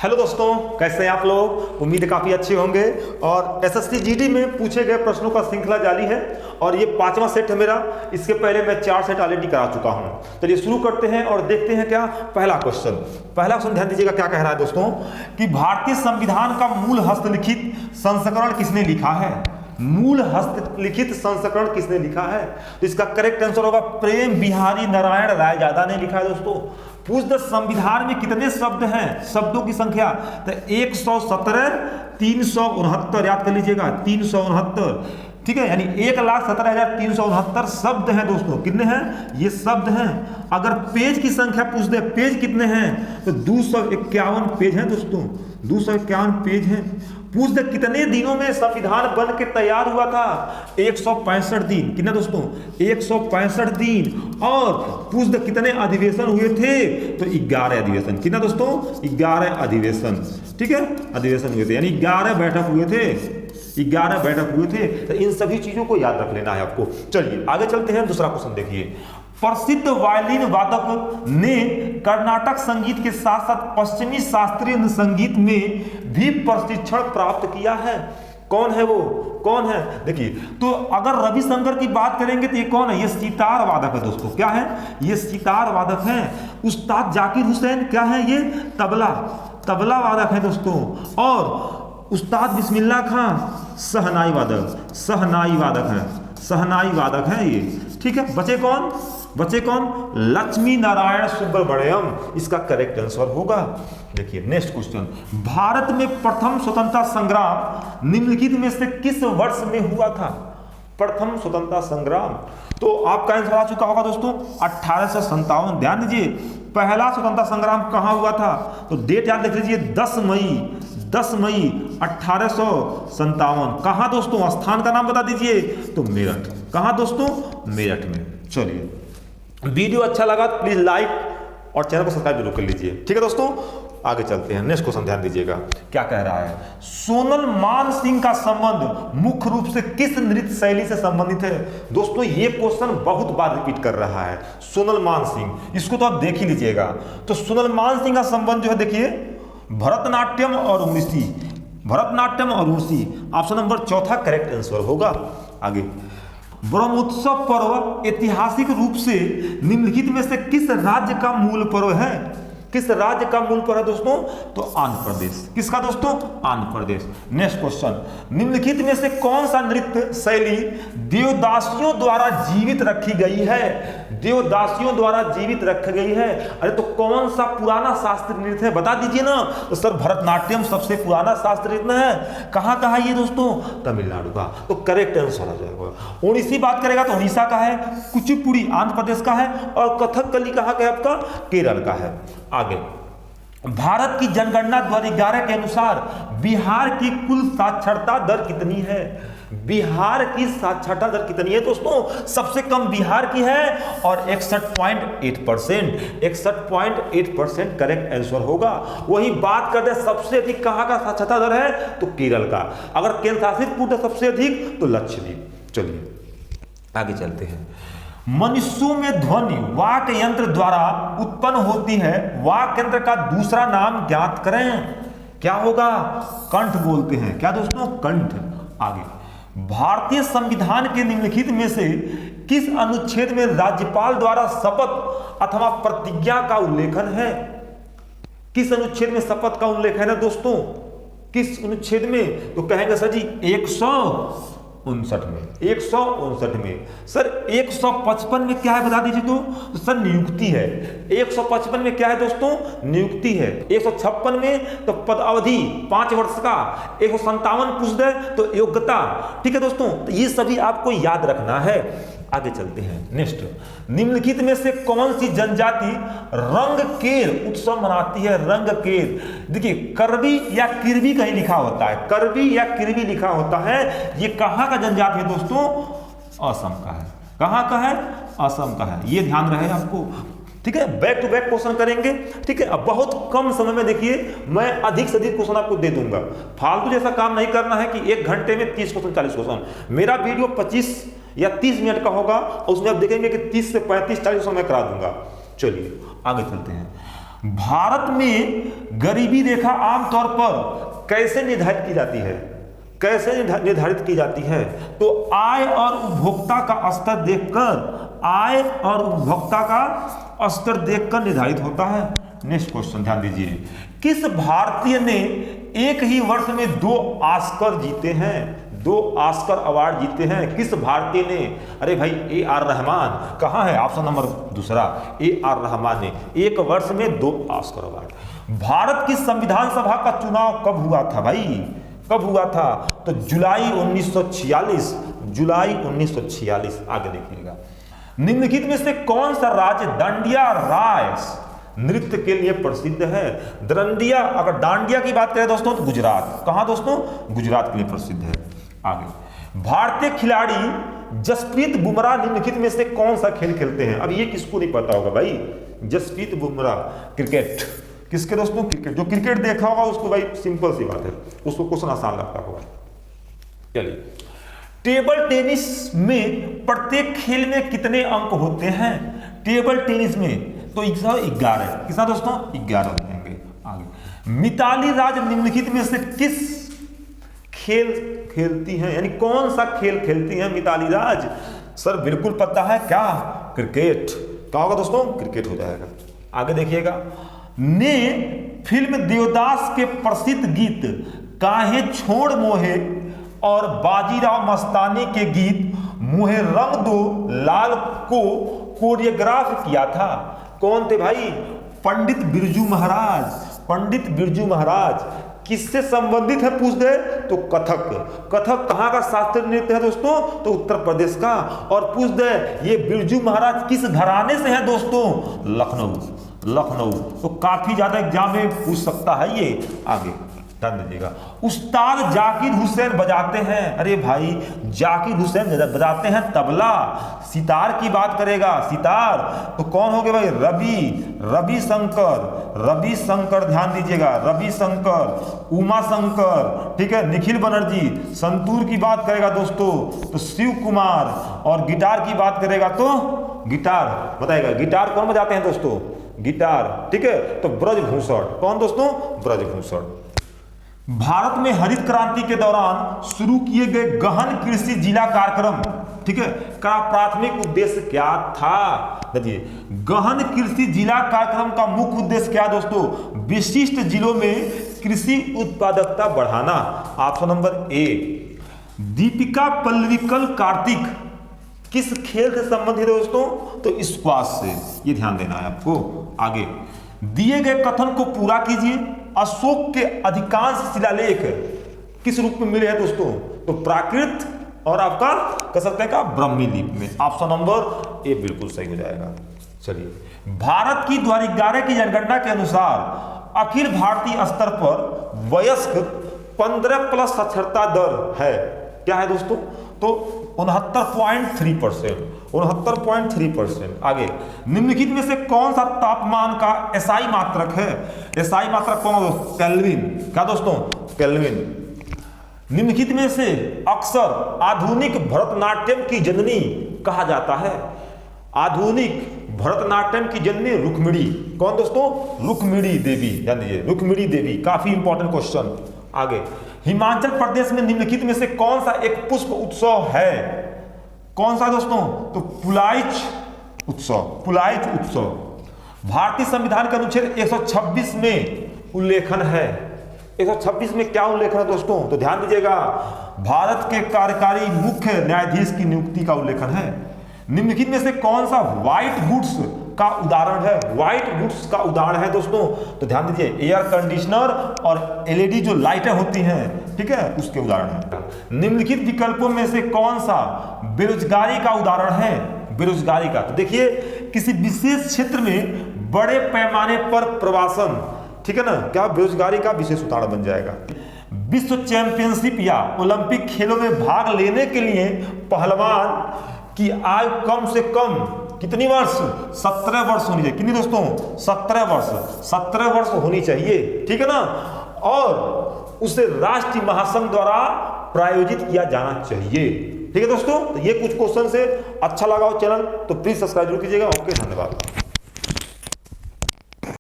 Hello दोस्तों, कैसे हैं आप लोग। उम्मीद है काफ़ी अच्छे होंगे। और एसएससी जीडी में पूछे गए प्रश्नों का श्रृंखला जारी है और ये 5वां सेट है मेरा। इसके पहले मैं 4 सेट ऑलरेडी करा चुका हूं। चलिए शुरू करते हैं और देखते हैं क्या पहला क्वेश्चन ध्यान दीजिएगा क्या कह रहा है दोस्तों कि भारतीय संविधान का मूल हस्तलिखित संस्करण किसने लिखा है। मूल हस्तलिखित संस्करण किसने लिखा है, तो इसका करेक्ट आंसर होगा प्रेम बिहारी नारायण रायजादा ने लिखा है। दोस्तों पूछ दे संविधान में कितने शब्द हैं, शब्दों की संख्या, तो 117 369 याद कर लीजिएगा 369, ठीक है, यानी 1,17,369 शब्द हैं दोस्तों। कितने हैं ये शब्द हैं। अगर पेज की संख्या पूछ दे पेज कितने हैं, तो 251 पेज हैं दोस्तों, 251 पेज हैं। पूछ दे कितने दिनों में संविधान बन के तैयार हुआ था, 165 दिन। कितने दोस्तों 165 दिन। और पूछ दे कितने अधिवेशन हुए थे, तो 11 अधिवेशन। कितना दोस्तों 11 अधिवेशन, ठीक है, अधिवेशन हुए थे, यानी 11 बैठक हुए थे, 11 बैठक हुए थे। तो इन सभी चीजों को याद रख लेना है आपको। चलिए आगे चलते हैं, दूसरा क्वेश्चन देखिए। प्रसिद्ध वायलिन वादक ने कर्नाटक संगीत के साथ साथ पश्चिमी शास्त्रीय संगीत में भी प्रशिक्षण प्राप्त किया है। कौन है वो, कौन है, देखिए। तो अगर रविशंकर की बात करेंगे तो ये कौन है, ये सितार वादक है दोस्तों। क्या है, ये सितार वादक है। उस्ताद जाकिर हुसैन क्या है, ये तबला वादक है दोस्तों। और उस्ताद बिस्मिल्लाह खां सहनाई वादक है ये, ठीक है। बचे कौन लक्ष्मी नारायण सुब्रमण्यम, इसका करेक्ट आंसर होगा। देखिए नेक्स्ट क्वेश्चन। भारत में प्रथम स्वतंत्रता संग्राम निम्नलिखित में से किस वर्ष में हुआ था। प्रथम स्वतंत्रता संग्राम, तो आपका आंसर आ चुका होगा दोस्तों 1857। ध्यान दीजिए पहला स्वतंत्रता संग्राम कहां हुआ था, तो डेट याद रख लीजिए 10 मई 1857। कहां दोस्तों, स्थान का नाम बता दीजिए, तो मेरठ। कहां दोस्तों, मेरठ में। चलिए वीडियो अच्छा लगा तो प्लीज लाइक और चैनल को सब्सक्राइब जरूर कर लीजिए, ठीक है दोस्तों। आगे चलते हैं, नेक्स्ट क्वेश्चन ध्यान दीजिएगा क्या कह रहा है। सोनल मान सिंह का संबंध मुख्य रूप से किस नृत्य शैली से संबंधित है। दोस्तों ये क्वेश्चन बहुत बार रिपीट कर रहा है। सोनल मान सिंह, इसको तो आप देख ही लीजिएगा। तो सोनल मान सिंह का संबंध जो है देखिए भरतनाट्यम और उड़ीसी। ऑप्शन नंबर चौथा करेक्ट आंसर होगा। आगे, ब्रह्मोत्सव पर्व ऐतिहासिक रूप से निम्नलिखित में से किस राज्य का मूल पर्व है। किस राज्य का मूल पर्व है दोस्तों, तो आंध्र प्रदेश। किसका दोस्तों, आंध्र प्रदेश। Next question. निम्नलिखित में से कौन सा नृत्य शैली देवदासियों द्वारा जीवित रखी गई है। देवदासियों द्वारा जीवित रखी गई है, अरे तो कौन सा पुराना शास्त्रीय नृत्य है बता दीजिए ना। तो सर भरतनाट्यम सबसे पुराना शास्त्रीय नृत्य है। कहां का है ये दोस्तों, तमिलनाडु का। तो करेक्ट आंसर आ जाएगा। उड़ीसी बात करेगा तो उड़ीसा का है, कुचिपुड़ी आंध्र प्रदेश का है, और कथकली कहां का है आपका, केरल का है। आगे, भारत की जनगणना 2011 के अनुसार बिहार की कुल साक्षरता दर कितनी है। बिहार की साक्षरता दर कितनी है दोस्तों, सबसे कम बिहार की है और 61.8%। 61.8% करेक्ट आंसर होगा। वही बात करते हैं सबसे अधिक कहां का साक्षरता दर है, तो केरल का। अगर केंद्र शासित प्रदेश सबसे अधिक तो लक्षद्वीप। चलिए आगे चलते हैं। मनुष्यों में ध्वनि वाक यंत्र द्वारा उत्पन्न होती है, वाक यंत्र का दूसरा नाम ज्ञात करें। क्या होगा, कंठ बोलते हैं। क्या दोस्तों, कंठ। आगे, भारतीय संविधान के निम्नलिखित में से किस अनुच्छेद में राज्यपाल द्वारा शपथ अथवा प्रतिज्ञा का उल्लेखन है। किस अनुच्छेद में शपथ का उल्लेख है ना दोस्तों, किस अनुच्छेद में, तो कहेंगे सर जी 159 में। 159 में। सर 155 में क्या है बता दीजिए तो सर नियुक्ति है। 155 में क्या है दोस्तों, नियुक्ति है। 156 में तो पद अवधि 5 वर्ष का। 157 पूछ दे तो योग्यता, ठीक है दोस्तों। तो ये सभी आपको याद रखना है। आगे चलते हैं। नेक्स्ट, निम्नलिखित में से कौन सी जनजाति रंगकेर उत्सव मनाती है। रंगकेर, देखिए करबी या किरबी कहीं लिखा होता है, करबी या किरबी लिखा होता है। ये कहां का जनजाति है दोस्तों, असम का है। कहां का है, असम का है। ये ध्यान रहे आपको, ठीक है। बैक टू बैक क्वेश्चन करेंगे, ठीक है। अब बहुत कम समय में देखिए मैं अधिक से अधिक क्वेश्चन आपको दे दूंगा। फालतू जैसा काम नहीं करना है कि 1 घंटे में 30 क्वेश्चन 40 क्वेश्चन। मेरा वीडियो 25 या 30 मिनट का होगा और उसमें आप देखेंगे कि 30 से 35 40 क्वेश्चन मैं करा दूंगा। चलिए आगे चलते हैं। भारत में गरीबी रेखा आमतौर पर कैसे निर्धारित की जाती है? कैसे निर्धारित की जाती है? तो आय और उपभोक्ता का स्तर देखकर, आय और उपभोक्ता का स्तर देखकर निर्धारित होता है। नेक्स्ट क्वेश्चन ध्यान दीजिए, किस भारतीय ने एक ही वर्ष में 2 ऑस्कर जीते हैं? 2 ऑस्कर अवार्ड जीते हैं किस भारतीय ने? अरे भाई A.R. रहमान। कहाँ है? ऑप्शन नंबर दूसरा, A.R. रहमान ने एक वर्ष में 2 ऑस्कर अवार्ड। भारत की संविधान सभा का चुनाव कब हुआ था भाई? कब हुआ था? तो जुलाई 1946, जुलाई 1946। आगे देखिएगा, निम्नलिखित में से कौन सा राज्य दांडिया रास नृत्य के लिए प्रसिद्ध है? दांडिया, अगर दांडिया की बात करें दोस्तों तो गुजरात। कहां दोस्तों? गुजरात के लिए प्रसिद्ध है। आगे, भारतीय खिलाड़ी जसप्रीत बुमराह निम्नलिखित में से कौन सा खेल खेलते हैं? अब ये किसको नहीं पता होगा भाई? जसप्रीत बुमराह क्रिकेट। किसके दोस्तों? क्रिकेट। जो क्रिकेट देखा होगा उसको भाई सिंपल सी बात है, उसको क्वेश्चन आसान लगता होगा। चलिए, टेबल टेनिस में प्रत्येक खेल में कितने अंक होते हैं? टेबल टेनिस में तो 11। कितना दोस्तों? 11 होंगे। आगे, मिताली राज निम्नलिखित में से किस खेल खेलती हैं? यानी कौन सा खेल खेलती हैं मिताली राज? सर बिल्कुल पता है, क्या? क्रिकेट। क्या होगा दोस्तों? क्रिकेट हो जाएगा। आगे देखिएगा, ने फिल्म देवदास के प्रसिद्ध गीत काहे छोड़ मोहे और बाजीराव मस्तानी के गीत मुहे रंग दो लाल को कोरियोग्राफ किया था? कौन थे भाई? पंडित बिरजू महाराज। पंडित बिरजू महाराज किससे संबंधित है पूछ दे तो कथक। कथक कहाँ का शास्त्रीय नृत्य है दोस्तों? तो उत्तर प्रदेश का। और पूछ दे ये बिरजू महाराज किस घराने से है दोस्तों? लखनऊ। लखनऊ। तो काफी ज्यादा एग्जाम में पूछ सकता है ये। आगे ध्यान दीजिएगा, उस्ताद जाकिर हुसैन बजाते हैं। अरे भाई, जाकिर हुसैन बजाते हैं तबला। सितार की बात करेगा, सितार तो कौन हो गए भाई? रवि शंकर। रवि शंकर ध्यान दीजिएगा, रवि शंकर, उमा शंकर, ठीक है, निखिल बनर्जी। संतूर की बात करेगा दोस्तों तो शिव कुमार। और गिटार की बात करेगा तो गिटार बताएगा। गिटार कौन बजाते हैं दोस्तों? गिटार, ठीक है। तो ब्रजभूषण। कौन दोस्तों? ब्रजभूषण। भारत में हरित क्रांति के दौरान शुरू किए गए गहन कृषि जिला कार्यक्रम, ठीक है, का प्राथमिक उद्देश्य क्या था? देखिए, गहन कृषि जिला कार्यक्रम का मुख्य उद्देश्य क्या दोस्तों? विशिष्ट जिलों में कृषि उत्पादकता बढ़ाना। Option number A. Dipika Pallikal Karthik किस खेल से संबंधित है दोस्तों? तो स्क्वाश से। ये ध्यान देना है आपको। आगे, दिए गए कथन को पूरा कीजिए। अशोक के अधिकांश शिलालेख किस रूप में मिले हैं दोस्तों? तो प्राकृत और आपका कह सकते हैं का ब्रह्मी लिपि में। ऑप्शन नंबर ए बिल्कुल सही हो जाएगा। चलिए, भारत की 2011 की जनगणना के अनुसार अखिल भारतीय स्तर पर वयस्क 15+ साक्षरता दर है। क्या है दोस्तों? तो 69.3%। 69.3%। आगे, निम्नलिखित में से कौन सा तापमान का एसआई मात्रक है? एसआई मात्रक कौन है? केल्विन। क्या दोस्तों? केल्विन। निम्नलिखित में से अक्सर आधुनिक भरतनाट्यम की जननी कहा जाता है? आधुनिक भरतनाट्यम की जननी रुक्मिणी। कौन दोस्तों? रुक्मिणी देवी। ध्यान दीजिए, रुक्मिणी देवी। काफी इंपॉर्टेंट क्वेश्चन। आगे, हिमाचल प्रदेश में निम्नलिखित में से कौन सा एक पुष्प उत्सव है? कौन सा दोस्तों? तो पुलाइच उत्सव। पुलाइच उत्सव। भारतीय संविधान के अनुच्छेद 126 में उल्लेखन है। 126 में क्या उल्लेखन है दोस्तों? तो ध्यान दीजिएगा, भारत के कार्यकारी मुख्य न्यायाधीश की नियुक्ति का उल्लेखन है। निम्नलिखित में से कौन सा व्हाइट गुड्स का उदाहरण है? व्हाइट गुड्स का उदाहरण है दोस्तों तो ध्यान दीजिए, एयर कंडीशनर और एलईडी जो लाइटें होती हैं, ठीक है, उसके उदाहरण है। निम्नलिखित विकल्पों में से कौन सा बेरोजगारी का उदाहरण है? बेरोजगारी का, तो देखिए, किसी विशेष क्षेत्र में बड़े पैमाने पर प्रवासन, ठीक है ना, क्या बेरोजगारी का विशेष उदाहरण बन जाएगा। विश्व चैंपियनशिप या ओलंपिक खेलों में भाग लेने के लिए पहलवान की आयु कम से कम कितनी वर्ष? 17 वर्ष होनी चाहिए। कितनी दोस्तों? 17 वर्ष। 17 वर्ष होनी चाहिए, ठीक है ना। और उसे राष्ट्रीय महासंघ द्वारा प्रायोजित किया जाना चाहिए, ठीक है दोस्तों। तो ये कुछ क्वेश्चन से अच्छा लगा हो चैनल तो प्लीज सब्सक्राइब जरूर कीजिएगा। ओके, धन्यवाद।